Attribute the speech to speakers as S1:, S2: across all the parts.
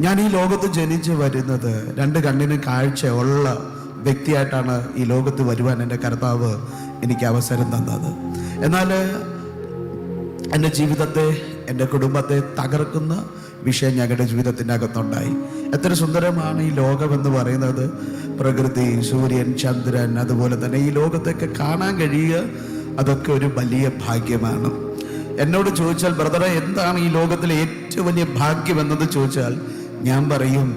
S1: ഞാൻ ഈ ലോകത്ത് ജനിച്ച് വരുന്നത് രണ്ട് കണ്ണിന് കാഴ്ചയുള്ള വ്യക്തിയായിട്ടാണ് ഈ ലോകത്ത് വരുവാൻ എൻ്റെ കർത്താവ് എനിക്ക് അവസരം തന്നത്. എന്നാൽ എൻ്റെ ജീവിതത്തെ, എൻ്റെ കുടുംബത്തെ തകർക്കുന്ന വിഷയം ഞങ്ങളുടെ ജീവിതത്തിൻ്റെ അകത്തുണ്ടായി. എത്ര സുന്ദരമാണ് ഈ ലോകമെന്ന് പറയുന്നത്. പ്രകൃതി, സൂര്യൻ, ചന്ദ്രൻ, അതുപോലെ തന്നെ ഈ ലോകത്തൊക്കെ കാണാൻ കഴിയുക, അതൊക്കെ ഒരു വലിയ ഭാഗ്യമാണ്. എന്നോട് ചോദിച്ചാൽ, ബ്രദറെ, എന്താണ് ഈ ലോകത്തിലെ ഏറ്റവും വലിയ ഭാഗ്യം എന്നത് ചോദിച്ചാൽ ഞാൻ പറയും,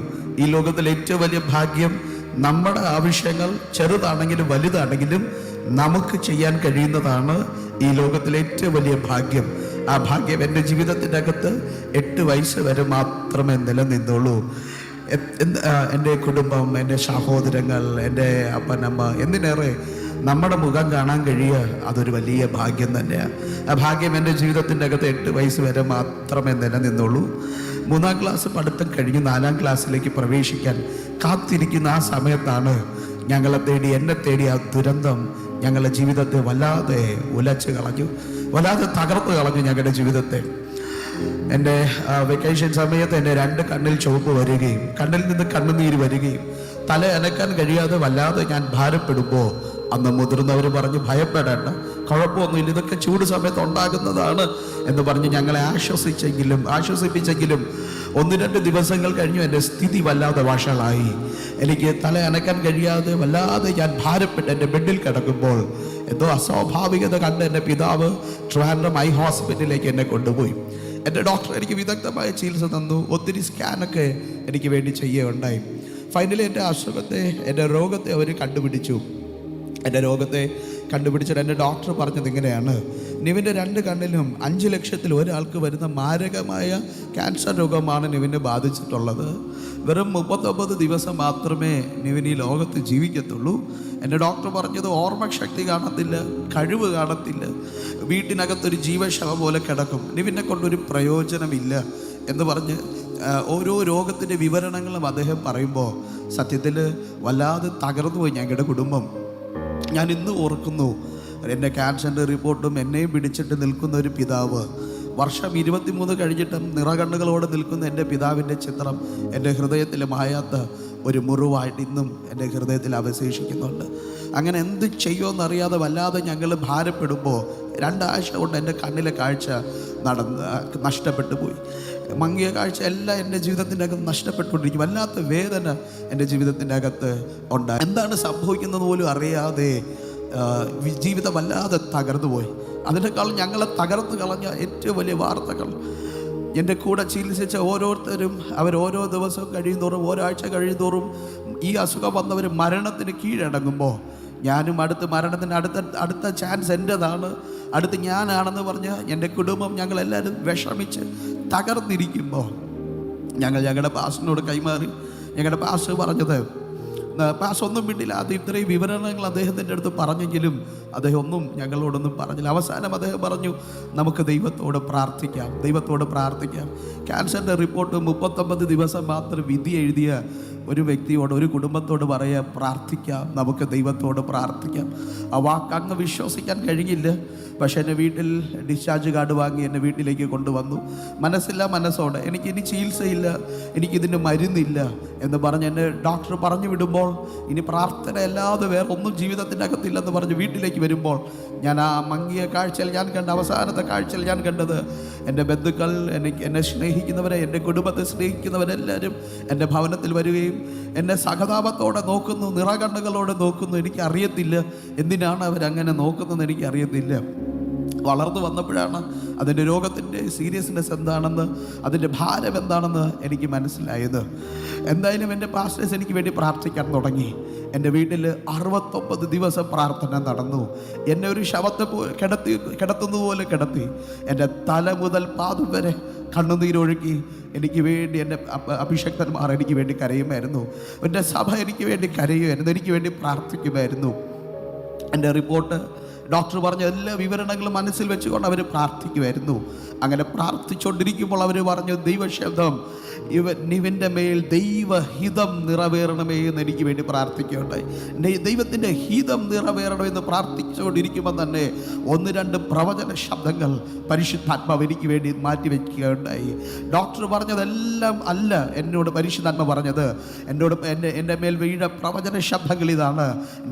S1: ഈ ലോകത്തിലെ ഏറ്റവും വലിയ ഭാഗ്യം നമ്മുടെ ആവശ്യങ്ങൾ ചെറുതാണെങ്കിലും വലുതാണെങ്കിലും നമുക്ക് ചെയ്യാൻ കഴിയുന്നതാണ് ഈ ലോകത്തിലെ ഏറ്റവും വലിയ ഭാഗ്യം. ആ ഭാഗ്യം എൻ്റെ ജീവിതത്തിൻ്റെ അകത്ത് 8 വയസ്സ് വരെ മാത്രമേ നിലനിന്നുള്ളൂ. എൻ്റെ കുടുംബം, എൻ്റെ സഹോദരങ്ങൾ, എൻ്റെ അപ്പനമ്മ, എന്തിനേറെ നമ്മുടെ മുഖം കാണാൻ കഴിയുക, അതൊരു വലിയ ഭാഗ്യം തന്നെയാണ്. ആ ഭാഗ്യം എൻ്റെ ജീവിതത്തിൻ്റെ അകത്ത് 8 വയസ്സ് വരെ മാത്രമേ നിലനിന്നുള്ളൂ. 3-ാം ക്ലാസ് പഠിത്തം കഴിഞ്ഞ് 4-ാം ക്ലാസ്സിലേക്ക് പ്രവേശിക്കാൻ കാത്തിരിക്കുന്ന ആ സമയത്താണ് എന്നെ തേടി ആ ദുരന്തം ഞങ്ങളുടെ ജീവിതത്തെ വല്ലാതെ ഉലച്ച് കളഞ്ഞു, വല്ലാതെ തകർത്ത് കളഞ്ഞു ഞങ്ങളുടെ ജീവിതത്തെ. എൻ്റെ വെക്കേഷൻ സമയത്ത് എൻ്റെ 2 കണ്ണിൽ ചുവപ്പ് വരികയും കണ്ണിൽ നിന്ന് കണ്ണുനീര് വരികയും തല അനക്കാൻ കഴിയാതെ വല്ലാതെ ഞാൻ ഭാരപ്പെടുമ്പോൾ അന്ന് മുതിർന്നവർ പറഞ്ഞ്, ഭയപ്പെടേണ്ട, കുഴപ്പമൊന്നുമില്ല, ഇതൊക്കെ ചൂട് സമയത്ത് ഉണ്ടാകുന്നതാണ് എന്ന് പറഞ്ഞ് ഞങ്ങളെ ആശ്വസിപ്പിച്ചെങ്കിലും 1-2 ദിവസങ്ങൾ കഴിഞ്ഞു എൻ്റെ സ്ഥിതി വല്ലാതെ വഷളായി. എനിക്ക് തല അനക്കാൻ കഴിയാതെ വല്ലാതെ ഞാൻ ഭാരപ്പെട്ട് എൻ്റെ ബെഡിൽ കിടക്കുമ്പോൾ എന്തോ അസ്വാഭാവികത കണ്ട് എൻ്റെ പിതാവ് ട്രിവാൻഡ്രം ഐ ഹോസ്പിറ്റലിലേക്ക് എന്നെ കൊണ്ടുപോയി. എൻ്റെ ഡോക്ടർ എനിക്ക് വിദഗ്ധമായ ചികിത്സ തന്നു. ഒത്തിരി സ്കാനൊക്കെ എനിക്ക് വേണ്ടി ചെയ്യുകയുണ്ടായി. ഫൈനലി എൻ്റെ രോഗത്തെ അവർ കണ്ടുപിടിച്ചു. എൻ്റെ രോഗത്തെ കണ്ടുപിടിച്ചിട്ട് എൻ്റെ ഡോക്ടർ പറഞ്ഞത് ഇങ്ങനെയാണ്: നിവിൻ്റെ 2 കണ്ണിലും 5 ലക്ഷത്തിൽ ഒരാൾക്ക് വരുന്ന മാരകമായ ക്യാൻസർ രോഗമാണ് നിവിനെ ബാധിച്ചിട്ടുള്ളത്. വെറും 39 ദിവസം മാത്രമേ നിവിൻ ഈ ലോകത്ത് ജീവിക്കത്തുള്ളൂ. എൻ്റെ ഡോക്ടർ പറഞ്ഞത്, ഓർമ്മശക്തി കാണത്തില്ല, കഴിവ് കാണത്തില്ല, വീട്ടിനകത്തൊരു ജീവശവം പോലെ കിടക്കും, നിവിനെ കൊണ്ടൊരു പ്രയോജനമില്ല എന്ന് പറഞ്ഞ് ഓരോ രോഗത്തിൻ്റെ വിവരണങ്ങളും അദ്ദേഹം പറയുമ്പോൾ സത്യത്തിൽ വല്ലാതെ തകർന്നു പോയി ഞങ്ങളുടെ കുടുംബം. ഞാൻ ഇന്ന് ഓർക്കുന്നു, എൻ്റെ ക്യാൻസറിൻ്റെ റിപ്പോർട്ടും എന്നെയും പിടിച്ചിട്ട് നിൽക്കുന്ന ഒരു പിതാവ്, വർഷം 23 കഴിഞ്ഞിട്ടും നിറകണ്ണുകളോടെ നിൽക്കുന്ന എൻ്റെ പിതാവിൻ്റെ ചിത്രം എൻ്റെ ഹൃദയത്തിൽ മായാത്ത ഒരു മുറിവായിട്ട് ഇന്നും എൻ്റെ ഹൃദയത്തിൽ അവശേഷിക്കുന്നുണ്ട്. അങ്ങനെ എന്ത് ചെയ്യുമെന്നറിയാതെ വല്ലാതെ ഞങ്ങൾ ഭാരപ്പെടുമ്പോൾ 2 ആഴ്ച കൊണ്ട് എൻ്റെ കണ്ണിലെ കാഴ്ച നഷ്ടപ്പെട്ടു പോയി. മങ്ങിയ കാഴ്ച എല്ലാം എൻ്റെ ജീവിതത്തിൻ്റെ അകത്ത് നഷ്ടപ്പെട്ടുകൊണ്ടിരിക്കും. വല്ലാത്ത വേദന എൻ്റെ ജീവിതത്തിൻ്റെ അകത്ത് ഉണ്ടായി. എന്താണ് സംഭവിക്കുന്നത് പോലും അറിയാതെ ജീവിതം വല്ലാതെ തകർന്നു പോയി. അതിനേക്കാൾ ഞങ്ങളെ തകർന്നു കളഞ്ഞ ഏറ്റവും വലിയ വാർത്തകൾ, എൻ്റെ കൂടെ ചികിത്സിച്ച ഓരോരുത്തരും ഓരോ ദിവസവും കഴിയുന്തോറും, ഒരാഴ്ച കഴിയുന്തോറും ഈ അസുഖം വന്നവർ മരണത്തിന് കീഴടങ്ങുമ്പോൾ ഞാനും മരണത്തിന് അടുത്ത ചാൻസ് എൻ്റെതാണ്, അടുത്ത് ഞാനാണെന്ന് പറഞ്ഞ് എൻ്റെ കുടുംബം ഞങ്ങളെല്ലാവരും വിഷമിച്ച് തകർന്നിരിക്കുമ്പോൾ ഞങ്ങളുടെ പാസ്റ്ററിനോട് കൈമാറി. ഞങ്ങളുടെ പാസ്റ്റർ പറഞ്ഞത്, പാസ്റ്റർ ഒന്നും വിട്ടില്ല. അത് ഇത്രയും വിവരണങ്ങൾ അദ്ദേഹത്തിൻ്റെ അടുത്ത് പറഞ്ഞെങ്കിലും അദ്ദേഹം ഒന്നും ഞങ്ങളോടൊന്നും പറഞ്ഞില്ല. അവസാനം അദ്ദേഹം പറഞ്ഞു, നമുക്ക് ദൈവത്തോട് പ്രാർത്ഥിക്കാം. ക്യാൻസറിൻ്റെ റിപ്പോർട്ട് 39 ദിവസം മാത്രം വിധി എഴുതിയ ഒരു വ്യക്തിയോട്, ഒരു കുടുംബത്തോട് പറയുക, പ്രാർത്ഥിക്കാം, നമുക്ക് ദൈവത്തോട് പ്രാർത്ഥിക്കാം. ആ വാക്കങ്ങ് വിശ്വസിക്കാൻ കഴിഞ്ഞില്ല. പക്ഷേ എൻ്റെ വീട്ടിൽ ഡിസ്ചാർജ് കാർഡ് വാങ്ങി എന്നെ വീട്ടിലേക്ക് കൊണ്ടുവന്നു. മനസ്സോടെ എനിക്കിനി ചികിത്സയില്ല, എനിക്കിതിന് മരുന്നില്ല എന്ന് പറഞ്ഞ് എന്നെ ഡോക്ടർ പറഞ്ഞു വിടുമ്പോൾ, ഇനി പ്രാർത്ഥന അല്ലാതെ വേറെ ഒന്നും ജീവിതത്തിൻ്റെ അകത്തില്ലെന്ന് പറഞ്ഞ് വീട്ടിലേക്ക് വരുമ്പോൾ ഞാൻ ആ മങ്ങിയ കാഴ്ചയിൽ അവസാനത്തെ കാഴ്ചയിൽ ഞാൻ കണ്ടത്, എൻ്റെ ബന്ധുക്കൾ, എന്നെ സ്നേഹിക്കുന്നവരെ, എൻ്റെ കുടുംബത്തെ സ്നേഹിക്കുന്നവരെല്ലാവരും എൻ്റെ ഭവനത്തിൽ വരികയും എന്നെ സഹതാപത്തോടെ നോക്കുന്നു, നിറകണ്ണുകളോടെ നോക്കുന്നു. എനിക്കറിയത്തില്ല എന്തിനാണ് അവരങ്ങനെ നോക്കുന്നതെന്ന് എനിക്കറിയത്തില്ല. വളർന്നു വന്നപ്പോഴാണ് അതിൻ്റെ രോഗത്തിൻ്റെ സീരിയസ്നെസ് എന്താണെന്ന്, അതിൻ്റെ ഭാരം എന്താണെന്ന് എനിക്ക് മനസ്സിലായത്. എന്തായാലും എൻ്റെ പാസ്റ്റേഴ്സ് എനിക്ക് വേണ്ടി പ്രാർത്ഥിക്കാൻ തുടങ്ങി. എൻ്റെ വീട്ടിൽ 69 ദിവസം പ്രാർത്ഥന നടന്നു. എന്നെ ഒരു ശവത്തെ കിടത്തുന്നതുപോലെ കിടത്തി. എൻ്റെ തല മുതൽ പാദം വരെ കണ്ണുനീരൊഴുക്കി എനിക്ക് വേണ്ടി എൻ്റെ അഭിഷക്തന്മാർ എനിക്ക് വേണ്ടി കരയുമായിരുന്നു. എൻ്റെ സഭ എനിക്ക് വേണ്ടി കരയുമായിരുന്നു, എനിക്ക് വേണ്ടി പ്രാർത്ഥിക്കുമായിരുന്നു. എൻ്റെ റിപ്പോർട്ട് ഡോക്ടർ പറഞ്ഞ എല്ലാ വിവരണങ്ങളും മനസ്സിൽ വെച്ചുകൊണ്ട് അവർ പ്രാർത്ഥിക്കുമായിരുന്നു. അങ്ങനെ പ്രാർത്ഥിച്ചുകൊണ്ടിരിക്കുമ്പോൾ അവർ പറഞ്ഞു, ദൈവശബ്ദം നിവിൻ്റെ മേൽ ദൈവഹിതം നിറവേറണമേ എന്ന് എനിക്ക് വേണ്ടി പ്രാർത്ഥിക്കുകയുണ്ടായി. ദൈവത്തിൻ്റെ ഹിതം നിറവേറണമെന്ന് പ്രാർത്ഥിച്ചുകൊണ്ടിരിക്കുമ്പോൾ തന്നെ 1-2 പ്രവചന ശബ്ദങ്ങൾ പരിശുദ്ധാത്മാവ് എനിക്ക് വേണ്ടി മാറ്റിവെക്കുകയുണ്ടായി. ഡോക്ടർ പറഞ്ഞതെല്ലാം അല്ല എന്നോട് പരിശുദ്ധാത്മ പറഞ്ഞത്. എൻ്റെ മേൽ വീഴ പ്രവചന ശബ്ദങ്ങൾ ഇതാണ്: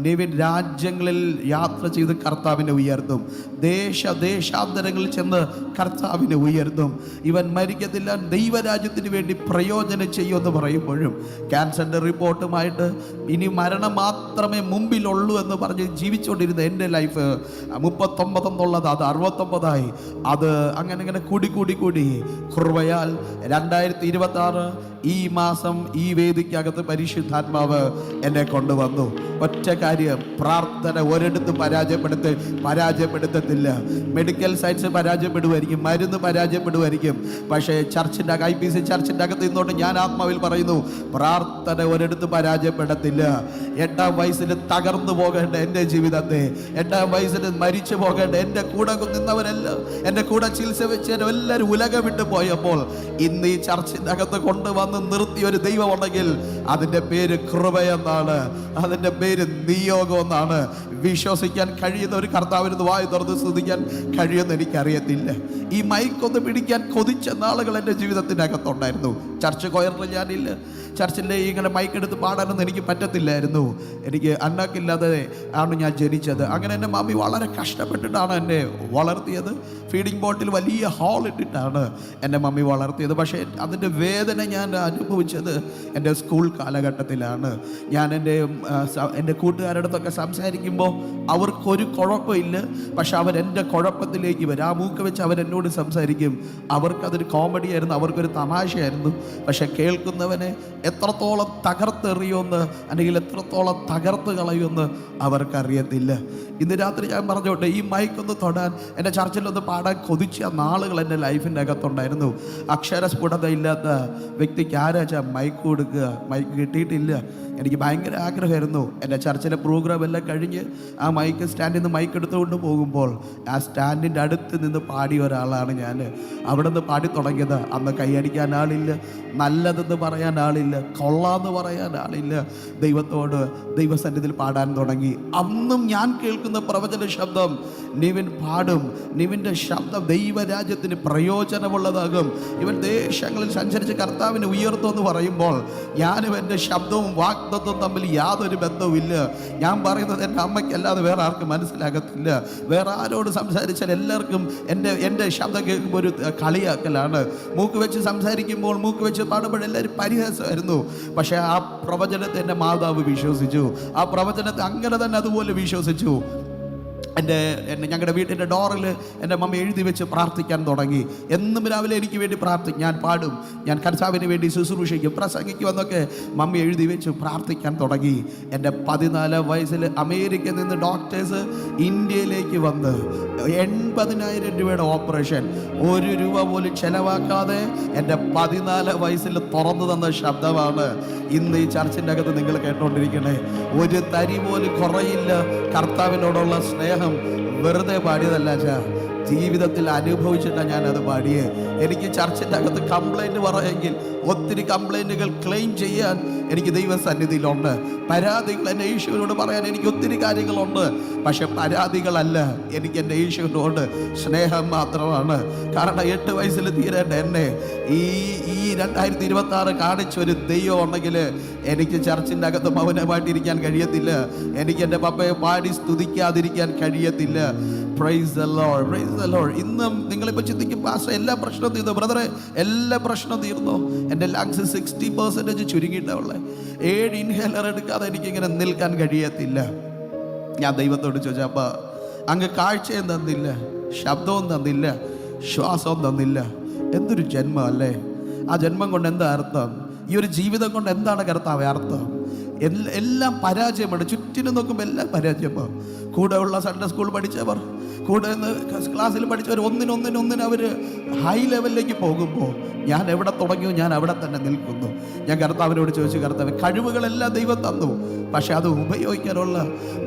S1: നിവിൻ രാജ്യങ്ങളിൽ യാത്ര ചെയ്ത് കർത്താവിനെ ഉയർത്തും, ദേശാന്തരങ്ങളിൽ ചെന്ന് കർത്താവിനെ ഉയർത്തും, ഇവൻ മരിക്കത്തില്ല, ദൈവരാജ്യത്തിന് വേണ്ടി പ്രയോജനം ചെയ്യുമെന്ന് പറയുമ്പോഴും ക്യാൻസറിൻ്റെ റിപ്പോർട്ടുമായിട്ട് ഇനി മരണം മാത്രമേ മുമ്പിലുള്ളൂ എന്ന് പറഞ്ഞ് ജീവിച്ചുകൊണ്ടിരുന്ന എൻ്റെ ലൈഫ് 39 എന്നുള്ളത് അത് 69ആയി. അത് അങ്ങനെ കൂടി കൃപയാൽ 2026 ഈ മാസം ഈ വേദിക്കകത്ത് പരിശുദ്ധാത്മാവ് എന്നെ കൊണ്ടുവന്നു. ഒറ്റ കാര്യം, പ്രാർത്ഥന ഒരിടത്ത് പരാജയപ്പെടുത്തത്തില്ല. മെഡിക്കൽ സയൻസ് പരാജയപ്പെടുമായിരിക്കും, മരുന്ന് പരാജയപ്പെടുമായിരിക്കും, പക്ഷേ ചർച്ചിൻ്റെ IPC ചർച്ചിൻ്റെ അകത്ത് നിന്നുകൊണ്ട് ഞാൻ ആത്മാവിൽ പറയുന്നു, പ്രാർത്ഥന ഒരിടത്ത് പരാജയപ്പെടത്തില്ല. 8-ാം വയസ്സിൽ തകർന്നു പോകേണ്ട എൻ്റെ ജീവിതത്തെ, 8-ാം വയസ്സിൽ മരിച്ചു പോകേണ്ട എൻ്റെ കൂടെ നിന്നവരെല്ലാം, എൻ്റെ കൂടെ ചികിത്സ വെച്ചവരെല്ലാവരും ഉലകം വിട്ടു പോയപ്പോൾ ഇന്ന് ഈ ചർച്ചിൻ്റെ അകത്ത് കൊണ്ടുവന്ന് നിർത്തിയ ഒരു ദൈവമുണ്ടെങ്കിൽ അതിൻ്റെ പേര് കൃപയെന്നാണ്, അതിൻ്റെ പേര് നിയോഗം എന്നാണ്. വിശ്വസിക്കാൻ കഴിയുന്ന ഒരു കർത്താവിന് വായു തുറന്ന് സ്തുതിക്കാൻ കഴിയുമെന്ന് എനിക്കറിയത്തില്ല. ഈ മൈക്കൊന്ന് പിടിക്കാൻ കൊതിച്ച നാളുകൾ എൻ്റെ ജീവിതത്തിനകത്തുണ്ടായിരുന്നു. ചർച്ച് കൊയറിൽ ഞാനില്ല, ചർച്ചിൻ്റെ ഇങ്ങനെ മൈക്കെടുത്ത് പാടാനൊന്നും എനിക്ക് പറ്റത്തില്ലായിരുന്നു. എനിക്ക് അണ്ണാക്കില്ലാതെ ആണ് ഞാൻ ജനിച്ചത്. അങ്ങനെ എൻ്റെ മമ്മി വളരെ കഷ്ടപ്പെട്ടിട്ടാണ് എന്നെ വളർത്തിയത്. ഫീഡിങ് ബോട്ടിൽ വലിയ ഹോൾ ഇട്ടിട്ടാണ് എൻ്റെ മമ്മി വളർത്തിയത്. പക്ഷേ അതിൻ്റെ വേദന ഞാൻ അനുഭവിച്ചത് എൻ്റെ സ്കൂൾ കാലഘട്ടത്തിലാണ്. ഞാൻ എൻ്റെ കൂട്ടുകാരടുത്തൊക്കെ സംസാരിക്കുമ്പോൾ അവർക്കൊരു കുഴപ്പമില്ല, പക്ഷെ അവരെൻ്റെ കുഴപ്പത്തിലേക്ക് വരും. ആ മൂക്ക് വെച്ച് അവരെന്നോട് സംസാരിക്കും. അവർക്കതൊരു കോമഡിയായിരുന്നു, അവർക്കൊരു തമാശയായിരുന്നു. പക്ഷെ കേൾക്കുന്നവനെ എത്രത്തോളം തകർത്തെറിയുമെന്ന് അല്ലെങ്കിൽ എത്രത്തോളം തകർത്ത് കളയുമെന്ന് അവർക്കറിയത്തില്ല. ഇന്ന് രാത്രി ഞാൻ പറഞ്ഞോട്ടെ, ഈ മൈക്കൊന്ന് തൊടാൻ, എൻ്റെ ചർച്ചിലൊന്ന് പാടാൻ കൊതിച്ച നാളുകൾ എൻ്റെ ലൈഫിൻ്റെ അകത്തുണ്ടായിരുന്നു. അക്ഷരസ്ഫുടത ഇല്ലാത്ത വ്യക്തിക്ക് ആരാച്ചാൽ മൈക്ക് കൊടുക്കുക? മൈക്ക് കിട്ടിയിട്ടില്ല. എനിക്ക് ഭയങ്കര ആഗ്രഹമായിരുന്നു. എൻ്റെ ചർച്ചിലെ പ്രോഗ്രാം എല്ലാം കഴിഞ്ഞ് ആ മൈക്ക് സ്റ്റാൻഡിൽ നിന്ന് മൈക്ക് എടുത്തുകൊണ്ട് പോകുമ്പോൾ ആ സ്റ്റാൻഡിൻ്റെ അടുത്ത് നിന്ന് പാടിയ ഒരാളാണ് ഞാൻ. അവിടെ നിന്ന് പാടി തുടങ്ങിയത്. അന്ന് കൈയടിക്കാൻ ആളില്ല, നല്ലതെന്ന് പറയാൻ ആളില്ല, കൊള്ളാന്ന് പറയാൻ ആളില്ല. ദൈവത്തോട് ദൈവസന്നിധിയിൽ പാടാൻ തുടങ്ങി. അന്നും ഞാൻ കേൾക്കുന്ന പ്രവചന ശബ്ദം, നിവിൻ പാടും, നിവിൻ്റെ ശബ്ദം ദൈവരാജ്യത്തിന് പ്രയോജനമുള്ളതാകും, ഇവൻ ദേശങ്ങളിൽ സഞ്ചരിച്ച് കർത്താവിനെ ഉയർത്തുമെന്ന് പറയുമ്പോൾ ഞാനും എൻ്റെ ശബ്ദവും വാഗ്ദത്വം തമ്മിൽ യാതൊരു ബന്ധവുമില്ല. ഞാൻ പറയുന്നത് എൻ്റെ അമ്മയ്ക്കല്ലാതെ വേറെ ആർക്കും മനസ്സിലാകത്തില്ല. വേറെ ആരോട് സംസാരിച്ചാൽ എല്ലാവർക്കും എൻ്റെ ശബ്ദം കേൾക്കുമ്പോൾ ഒരു കളിയാക്കലാണ്. മൂക്ക് വെച്ച് സംസാരിക്കുമ്പോൾ, മൂക്ക് വെച്ച് പാടുമ്പോൾ എല്ലാവരും പരിഹാസമായിരുന്നു. പക്ഷേ ആ പ്രവചനത്തെ എൻ്റെ മാതാവ് വിശ്വസിച്ചു. ആ പ്രവചനത്തെ അങ്ങനെ തന്നെ അതുപോലെ വിശ്വസിച്ചു. ഞങ്ങളുടെ വീട്ടിൻ്റെ ഡോറിൽ എൻ്റെ മമ്മി എഴുതി വെച്ച് പ്രാർത്ഥിക്കാൻ തുടങ്ങി. എന്നും രാവിലെ എനിക്ക് വേണ്ടി പ്രാർത്ഥിക്കും. ഞാൻ പാടും, ഞാൻ കർത്താവിന് വേണ്ടി ശുശ്രൂഷിക്കും, പ്രസംഗിക്കുമെന്നൊക്കെ മമ്മി എഴുതി വെച്ച് പ്രാർത്ഥിക്കാൻ തുടങ്ങി. എൻ്റെ 14 വയസ്സിൽ അമേരിക്കയിൽ നിന്ന് ഡോക്ടേഴ്സ് ഇന്ത്യയിലേക്ക് വന്ന് 80,000 രൂപയുടെ ഓപ്പറേഷൻ 1 രൂപ പോലും ചെലവാക്കാതെ എൻ്റെ 14 വയസ്സിൽ തുറന്നു തന്ന ശബ്ദമാണ് ഇന്ന് ഈ ചർച്ചിൻ്റെ അകത്ത് നിങ്ങൾ കേട്ടോണ്ടിരിക്കണേ. ഒരു തരി പോലും കുറയില്ല. കർത്താവിനോടുള്ള സ്നേഹം വെറുതെ പാടിയതല്ല, ജീവിതത്തിൽ അനുഭവിച്ചിട്ടാണ് ഞാനത് പാടിയേ. എനിക്ക് ചർച്ചിൻ്റെ അകത്ത് കംപ്ലൈൻറ്റ് പറയുമെങ്കിൽ ഒത്തിരി കംപ്ലൈൻറ്റുകൾ ക്ലെയിം ചെയ്യാൻ എനിക്ക് ദൈവസന്നിധിയിലുണ്ട്. പരാതികൾ എൻ്റെ യേശുവിനോട് പറയാൻ എനിക്ക് ഒത്തിരി കാര്യങ്ങളുണ്ട്. പക്ഷെ പരാതികളല്ല, എനിക്ക് എൻ്റെ യേശുവിനോട് സ്നേഹം മാത്രമാണ്. കാരണം 8 വയസ്സിൽ തീരേണ്ട എന്നെ ഈ 2026 കാണിച്ചൊരു ദൈവം ഉണ്ടെങ്കിൽ എനിക്ക് ചർച്ചിൻ്റെ അകത്ത് മൗനമായിട്ടിരിക്കാൻ കഴിയത്തില്ല. എനിക്ക് എൻ്റെ പപ്പയെ പാടി സ്തുതിക്കാതിരിക്കാൻ കഴിയത്തില്ല. Praise the Lord, praise the Lord. ഇന്നും നിങ്ങളിപ്പോൾ ചിന്തിക്കും, പാസ്റ്റർ എല്ലാ പ്രശ്നവും തീർന്നു. ബ്രദറെ, എല്ലാ പ്രശ്നവും തീർന്നു. എൻ്റെ ലങ്സ് 60% ചുരുങ്ങിയിട്ടുള്ളേ. 7 ഇൻഹേലർ എടുക്കാതെ എനിക്കിങ്ങനെ നിൽക്കാൻ കഴിയത്തില്ല. ഞാൻ ദൈവത്തോട് ചോദിച്ചു, അപ്പാ അങ്ങ് കാഴ്ചയും തന്നില്ല, ശബ്ദവും തന്നില്ല, ശ്വാസവും തന്നില്ല. എന്തൊരു ജന്മം അല്ലേ? ആ ജന്മം കൊണ്ട് എന്താ അർത്ഥം? ഈ ഒരു ജീവിതം കൊണ്ട് എന്താണ് കർത്താവേ അർത്ഥം? എല്ലാം പരാജയമാണ്. ചുറ്റിനും നോക്കുമ്പോൾ എല്ലാം പരാജയമാണ്. കൂടെ ഉള്ള സൺഡേ സ്കൂൾ പഠിച്ചവർ, കൂടെ നിന്ന് ക്ലാസ്സിൽ പഠിച്ചവർ ഒന്നിനൊന്നിനൊന്നിന് അവർ ഹൈ ലെവലിലേക്ക് പോകുമ്പോൾ ഞാൻ എവിടെ തുടങ്ങിയോ ഞാൻ അവിടെ തന്നെ നിൽക്കുന്നു. ഞാൻ കർത്താവിനോട് ചോദിച്ചു, കർത്താവ് കഴിവുകളെല്ലാം ദൈവം തന്നു, പക്ഷെ അത് ഉപയോഗിക്കാനുള്ള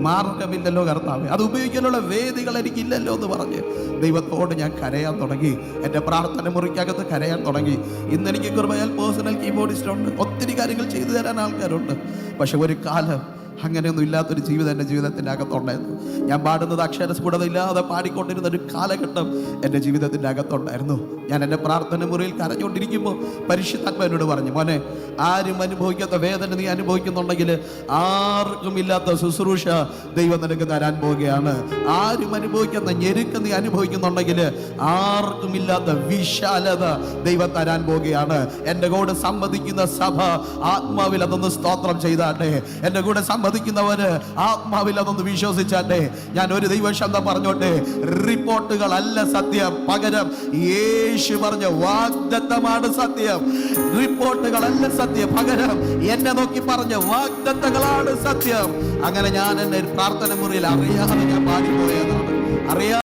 S1: മാർഗമില്ലല്ലോ കർത്താവ്, അത് ഉപയോഗിക്കാനുള്ള വേദികൾ എനിക്കില്ലല്ലോ എന്ന് പറഞ്ഞ് ദൈവത്തോട് ഞാൻ കരയാൻ തുടങ്ങി. എൻ്റെ പ്രാർത്ഥന മുറിക്കകത്ത് കരയാൻ തുടങ്ങി. ഇന്ന് എനിക്ക് കൃപയാൽ പേഴ്സണൽ കീബോർഡിസ്റ്റ് ഉണ്ട്, ഒത്തിരി കാര്യങ്ങൾ ചെയ്തു തരാൻ ആൾക്കാരുണ്ട്. പക്ഷെ ഒരു കാലം അങ്ങനെയൊന്നും ഇല്ലാത്തൊരു ജീവിതം എൻ്റെ ജീവിതത്തിൻ്റെ അകത്തുണ്ടായിരുന്നു. ഞാൻ പാടുന്നത് അക്ഷരസ്ഫുടതയില്ലാതെ പാടിക്കൊണ്ടിരുന്ന ഒരു കാലഘട്ടം എൻ്റെ ജീവിതത്തിൻ്റെ അകത്തുണ്ടായിരുന്നു. ഞാൻ എൻ്റെ പ്രാർത്ഥന മുറിയിൽ കരഞ്ഞുകൊണ്ടിരിക്കുമ്പോൾ പരിശുദ്ധാത്മാവിനോട് പറഞ്ഞു, മോനെ, ആരും അനുഭവിക്കാത്ത വേദന നീ അനുഭവിക്കുന്നുണ്ടെങ്കിൽ ആർക്കും ഇല്ലാത്ത ശുശ്രൂഷ ദൈവം നിനക്ക് തരാൻ പോവുകയാണ്. ആരും അനുഭവിക്കാത്ത ഞെരുക്കം നീ അനുഭവിക്കുന്നുണ്ടെങ്കിൽ ആർക്കും ഇല്ലാത്ത വിശാലത ദൈവം തരാൻ പോവുകയാണ്. എൻ്റെ കൂടെ സമ്മതിക്കുന്ന സഭ ആത്മാവിൽ അതൊന്ന് സ്തോത്രം ചെയ്താട്ടെ. എൻ്റെ കൂടെ സമ്മതിക്കുന്നവര് ആത്മാവിൽ അതൊന്ന് വിശ്വസിച്ചാട്ടെ. ഞാൻ ഒരു ദൈവശബ്ദം പറഞ്ഞോട്ടെ, റിപ്പോർട്ടുകളല്ല സത്യം, പകരം യേശു പറഞ്ഞ വാഗ്ദത്തമാണ് സത്യം. റിപ്പോർട്ടുകളല്ല സത്യം, പകരം എന്നെ നോക്കി പറഞ്ഞ വാഗ്ദത്തങ്ങളാണ് സത്യം. അങ്ങനെ ഞാൻ എൻ്റെ പ്രാർത്ഥന മുറിയിൽ അറിയാതെ ഞാൻ പാടിപ്പോയതാണ്.